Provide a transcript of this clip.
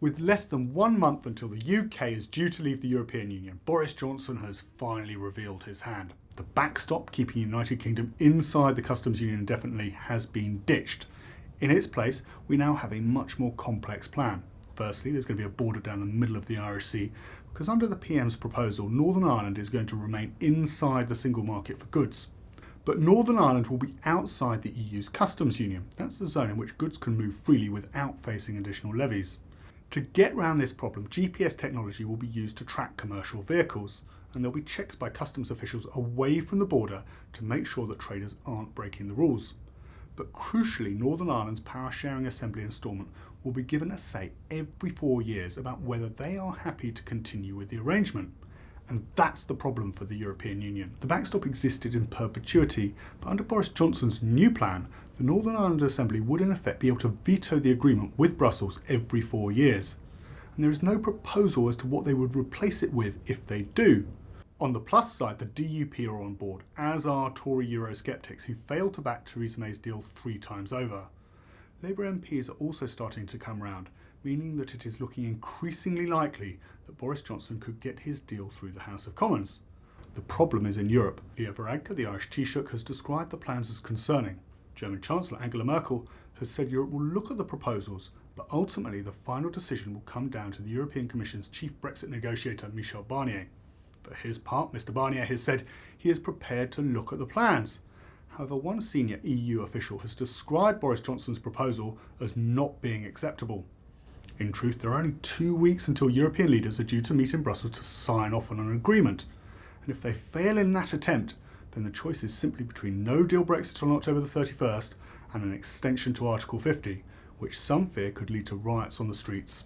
With less than 1 month until the UK is due to leave the European Union, Boris Johnson has finally revealed his hand. The backstop keeping the United Kingdom inside the customs union indefinitely has been ditched. In its place, we now have a much more complex plan. Firstly, there's going to be a border down the middle of the Irish Sea, because under the PM's proposal, Northern Ireland is going to remain inside the single market for goods. But Northern Ireland will be outside the EU's customs union. That's the zone in which goods can move freely without facing additional levies. To get around this problem, GPS technology will be used to track commercial vehicles, and there'll be checks by customs officials away from the border to make sure that traders aren't breaking the rules. But crucially, Northern Ireland's Power Sharing Assembly instalment will be given a say every 4 years about whether they are happy to continue with the arrangement. And that's the problem for the European Union. The backstop existed in perpetuity, but under Boris Johnson's new plan, the Northern Ireland Assembly would in effect be able to veto the agreement with Brussels every 4 years. And there is no proposal as to what they would replace it with if they do. On the plus side, the DUP are on board, as are Tory Eurosceptics who failed to back Theresa May's deal 3 times over. Labour MPs are also starting to come round, meaning that it is looking increasingly likely that Boris Johnson could get his deal through the House of Commons. The problem is in Europe. Theo, the Irish Taoiseach, has described the plans as concerning. German Chancellor Angela Merkel has said Europe will look at the proposals, but ultimately the final decision will come down to the European Commission's chief Brexit negotiator, Michel Barnier. For his part, Mr Barnier has said he is prepared to look at the plans. However, one senior EU official has described Boris Johnson's proposal as not being acceptable. In truth, there are only 2 weeks until European leaders are due to meet in Brussels to sign off on an agreement. And if they fail in that attempt, then the choice is simply between no deal Brexit on October the 31st and an extension to Article 50, which some fear could lead to riots on the streets.